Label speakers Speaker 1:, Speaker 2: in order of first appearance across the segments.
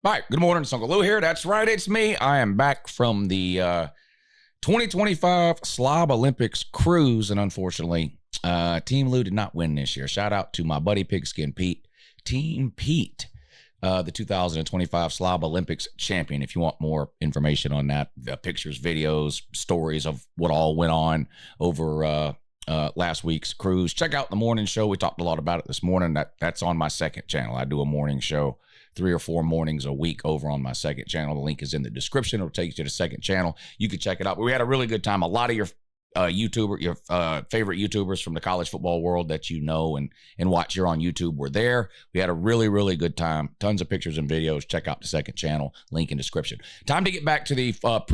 Speaker 1: All right, good morning. It's Uncle Lou here. That's right, it's me. I am back from the 2025 Slob Olympics cruise, and unfortunately, Team Lou did not win this year. Shout out to my buddy Pigskin Pete, Team Pete, the 2025 Slob Olympics champion. If you want more information on that, the pictures, videos, stories of what all went on over last week's cruise, check out the morning show. We talked a lot about it this morning. That's on my second channel. I do a morning show 3 or 4 mornings a week over on my second channel. The link is in the description. It'll take you to the second channel. You can check it out. But we had a really good time. A lot of your favorite YouTubers from the college football world that you know and watch here on YouTube were there. We had a really, really good time. Tons of pictures and videos. Check out the second channel. Link in description. Time to get back to the schedule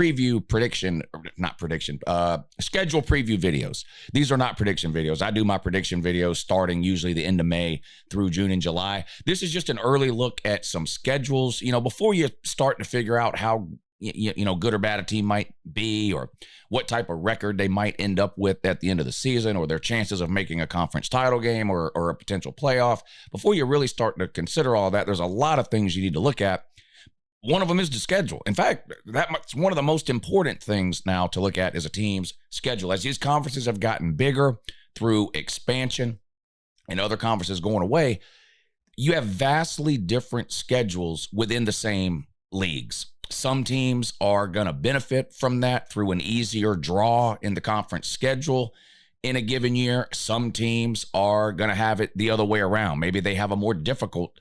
Speaker 1: preview videos. These are not prediction videos. I do my prediction videos starting usually the end of May through June and July. This is just an early look at some schedules, before you start to figure out how good or bad a team might be, or what type of record they might end up with at the end of the season, or their chances of making a conference title game or a potential playoff. Before you really start to consider all that, there's a lot of things you need to look at. One of them is the schedule. In fact, that's one of the most important things now to look at is a team's schedule. As these conferences have gotten bigger through expansion and other conferences going away, you have vastly different schedules within the same leagues. Some teams are going to benefit from that through an easier draw in the conference schedule in a given year. Some teams are going to have it the other way around. Maybe they have a more difficult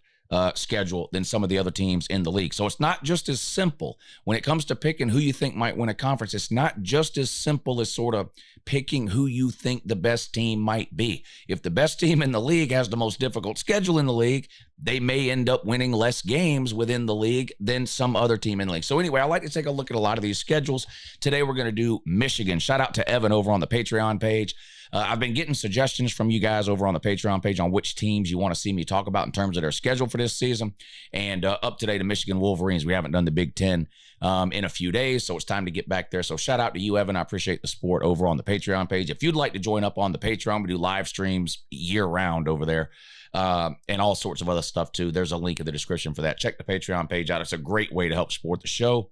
Speaker 1: schedule than some of the other teams in the league. So it's not just as simple when it comes to picking who you think might win a conference. It's not just as simple as sort of picking who you think the best team might be. If the best team in the league has the most difficult schedule in the league, they may end up winning less games within the league than some other team in the league. So anyway, I like to take a look at a lot of these schedules. Today, we're going to do Michigan. Shout out to Evan over on the Patreon page. I've been getting suggestions from you guys over on the Patreon page on which teams you want to see me talk about in terms of their schedule for this season. And up today, the Michigan Wolverines. We haven't done the Big Ten in a few days, so it's time to get back there. So shout out to you, Evan. I appreciate the support over on the Patreon page. If you'd like to join up on the Patreon, we do live streams year-round over there. And all sorts of other stuff too. There's a link in the description for that. Check the Patreon page out. It's a great way to help support the show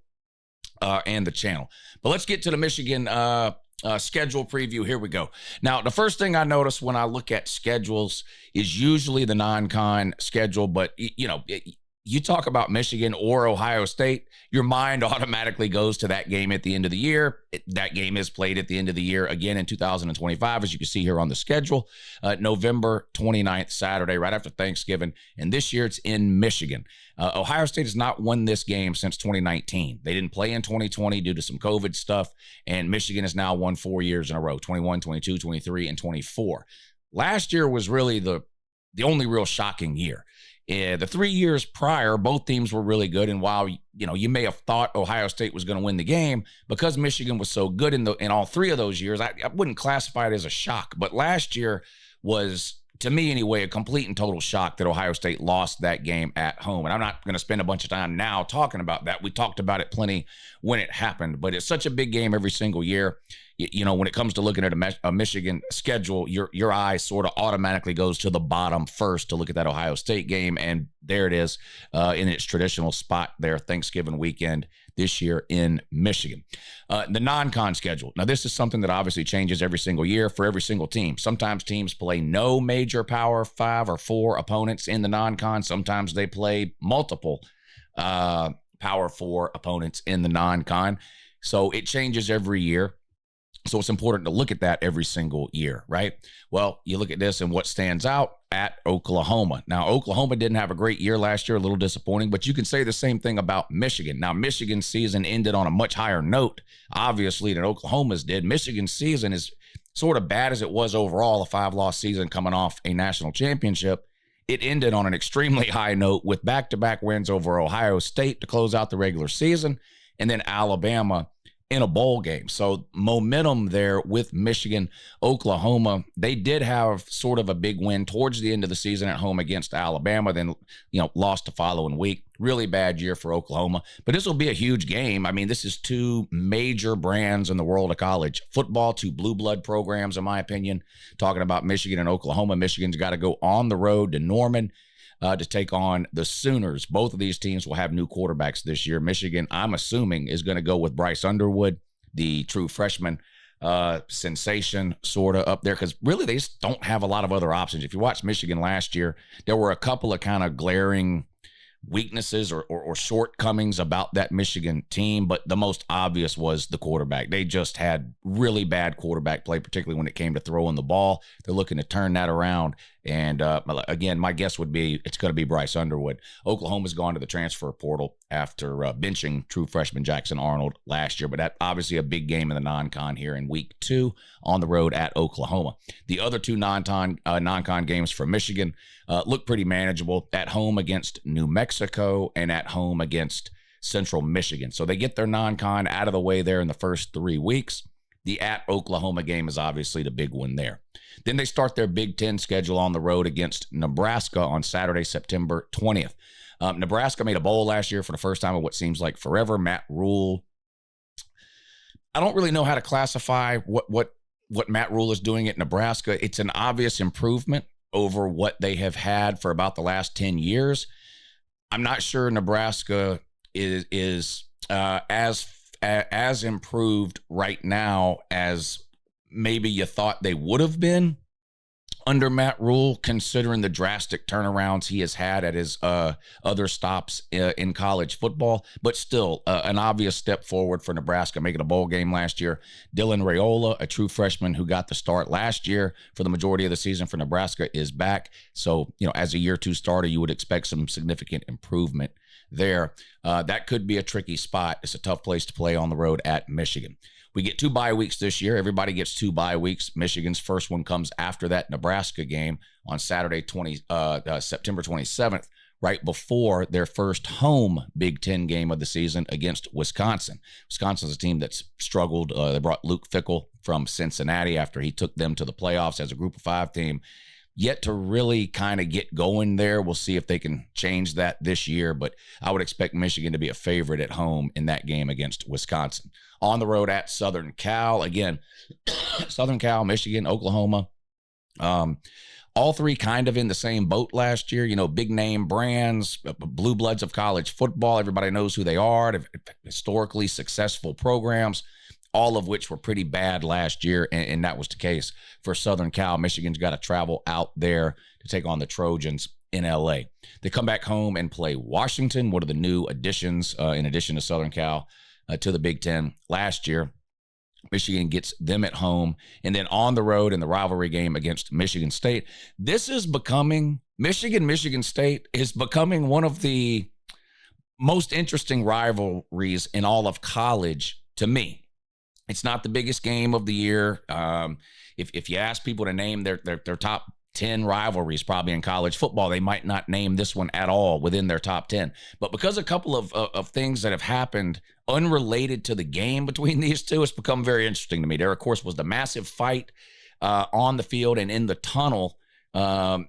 Speaker 1: and the channel. But let's get to the Michigan schedule preview. Here we go. Now, the first thing I notice when I look at schedules is usually the non-con schedule. But, you talk about Michigan or Ohio State, your mind automatically goes to that game at the end of the year. That game is played at the end of the year again in 2025, as you can see here on the schedule. November 29th, Saturday, right after Thanksgiving. And this year it's in Michigan. Ohio State has not won this game since 2019. They didn't play in 2020 due to some COVID stuff. And Michigan has now won 4 years in a row, 21, 22, 23, and 24. Last year was really the only real shocking year. The 3 years prior, both teams were really good. And while, you may have thought Ohio State was going to win the game, because Michigan was so good in all 3 of those years, I wouldn't classify it as a shock. But last year was, to me anyway, a complete and total shock that Ohio State lost that game at home. And I'm not going to spend a bunch of time now talking about that. We talked about it plenty when it happened. But it's such a big game every single year. When it comes to looking at a Michigan schedule, your eye sort of automatically goes to the bottom first to look at that Ohio State game. And there it is in its traditional spot there, Thanksgiving weekend this year in Michigan. The non-con schedule. Now, this is something that obviously changes every single year for every single team. Sometimes teams play no major Power 5 or 4 opponents in the non-con. Sometimes they play multiple Power 4 opponents in the non-con. So it changes every year. So it's important to look at that every single year, right? Well, you look at this and what stands out at Oklahoma. Now, Oklahoma didn't have a great year last year, a little disappointing, but you can say the same thing about Michigan. Now, Michigan's season ended on a much higher note, obviously, than Oklahoma's did. Michigan's season is sort of bad as it was overall, a 5-loss season coming off a national championship. It ended on an extremely high note with back-to-back wins over Ohio State to close out the regular season, and then Alabama in a bowl game. So momentum there with Michigan. Oklahoma, they did have sort of a big win towards the end of the season at home against Alabama, then, lost the following week. Really bad year for Oklahoma, but this will be a huge game. I mean, this is 2 major brands in the world of college football, 2 blue blood programs, in my opinion. Talking about Michigan and Oklahoma, Michigan's got to go on the road to Norman. to take on the Sooners. Both of these teams will have new quarterbacks this year. Michigan, I'm assuming, is going to go with Bryce Underwood, the true freshman sensation sort of up there, because really they just don't have a lot of other options. If you watched Michigan last year, there were a couple of kind of glaring weaknesses or shortcomings about that Michigan team, but the most obvious was the quarterback. They just had really bad quarterback play, particularly when it came to throwing the ball. They're looking to turn that around, and again, my guess would be it's going to be Bryce Underwood. Oklahoma's gone to the transfer portal after benching true freshman Jackson Arnold last year, but that obviously a big game in the non-con here in week 2 on the road at Oklahoma. The other two non-con games for Michigan look pretty manageable: at home against New Mexico and at home against Central Michigan. So they get their non-con out of the way there in the first 3 weeks. The at Oklahoma game is obviously the big one there. Then they start their Big Ten schedule on the road against Nebraska on Saturday, September 20th. Nebraska made a bowl last year for the first time in what seems like forever. Matt Rule, I don't really know how to classify what Matt Rule is doing at Nebraska. It's an obvious improvement over what they have had for about the last 10 years. I'm not sure Nebraska is as improved right now as maybe you thought they would have been under Matt Rule, considering the drastic turnarounds he has had at his other stops in college football. But still, an obvious step forward for Nebraska, making a bowl game last year. Dylan Raiola, a true freshman who got the start last year for the majority of the season for Nebraska, is back. So, as a year 2 starter, you would expect some significant improvement there. That could be a tricky spot. It's a tough place to play on the road at Michigan. We get 2 bye weeks this year. Everybody gets 2 bye weeks. Michigan's first one comes after that Nebraska game on Saturday, September 27th, right before their first home Big Ten game of the season against Wisconsin. Wisconsin's a team that's struggled. They brought Luke Fickell from Cincinnati after he took them to the playoffs as a Group of 5 team. Yet to really kind of get going there. We'll see if they can change that this year, but I would expect Michigan to be a favorite at home in that game against Wisconsin. On the road at Southern Cal, again, Southern Cal, Michigan, Oklahoma, all three kind of in the same boat last year. Big name brands, blue bloods of college football. Everybody knows who they are. They've historically successful programs, all of which were pretty bad last year, and that was the case for Southern Cal. Michigan's got to travel out there to take on the Trojans in L.A. They come back home and play Washington, one of the new additions, in addition to Southern Cal, to the Big Ten last year. Michigan gets them at home, and then on the road in the rivalry game against Michigan State. This is becoming, Michigan State is becoming one of the most interesting rivalries in all of college to me. It's not the biggest game of the year. If you ask people to name their top 10 rivalries probably in college football, they might not name this one at all within their top 10. But because a couple of things that have happened unrelated to the game between these two, it's become very interesting to me. There, of course, was the massive fight on the field and in the tunnel a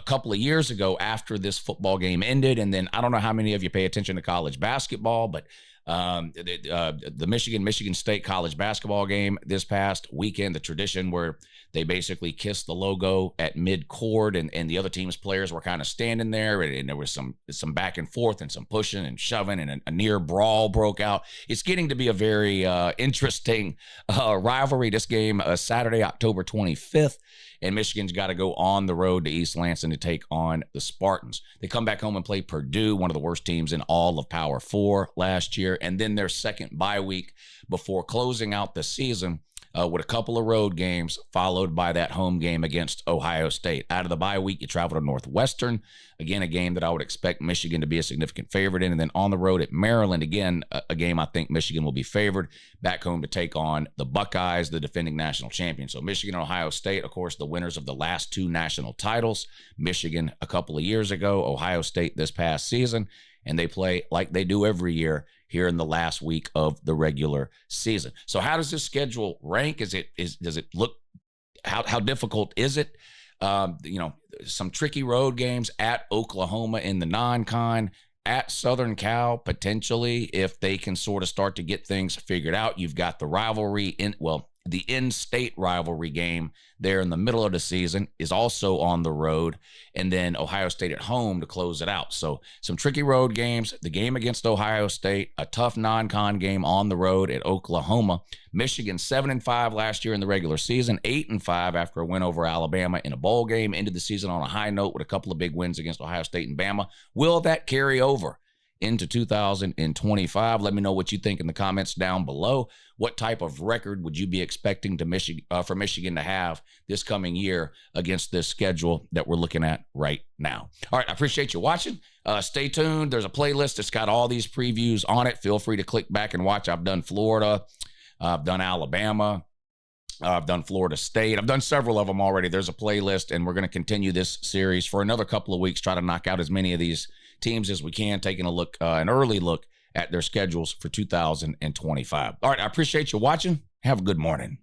Speaker 1: couple of years ago after this football game ended. And then I don't know how many of you pay attention to college basketball, but the Michigan State college basketball game this past weekend, the tradition where they basically kissed the logo at mid-court, and the other team's players were kind of standing there, and there was some back and forth and some pushing and shoving, and a near brawl broke out. It's getting to be a very interesting rivalry. This game, Saturday, October 25th, and Michigan's got to go on the road to East Lansing to take on the Spartans. They come back home and play Purdue, one of the worst teams in all of Power 4 last year, and then their second bye week before closing out the season with a couple of road games, followed by that home game against Ohio State. Out of the bye week, you travel to Northwestern, again, a game that I would expect Michigan to be a significant favorite in, and then on the road at Maryland, again, a game I think Michigan will be favored, back home to take on the Buckeyes, the defending national champions. So Michigan and Ohio State, of course, the winners of the last 2 national titles. Michigan a couple of years ago, Ohio State this past season, and they play like they do every year here in the last week of the regular season. So how does this schedule rank? Does it look, how difficult is it? Some tricky road games at Oklahoma in the non-con, at Southern Cal, potentially, if they can sort of start to get things figured out. You've got the rivalry The in-state rivalry game there in the middle of the season is also on the road, and then Ohio State at home to close it out. So some tricky road games, the game against Ohio State, a tough non-con game on the road at Oklahoma. Michigan 7-5 last year in the regular season, 8-5 after a win over Alabama in a bowl game, ended the season on a high note with a couple of big wins against Ohio State and Bama. Will that carry over into 2025? Let me know what you think in the comments down below. What type of record would you be expecting for Michigan to have this coming year against this schedule that we're looking at right now? All right, I appreciate you watching. Stay tuned. There's a playlist that's got all these previews on it. Feel free to click back and watch. I've done Florida. I've done Alabama. I've done Florida State. I've done several of them already. There's a playlist, and we're going to continue this series for another couple of weeks, try to knock out as many of these teams as we can, taking a look, an early look at their schedules for 2025. All right, I appreciate you watching. Have a good morning.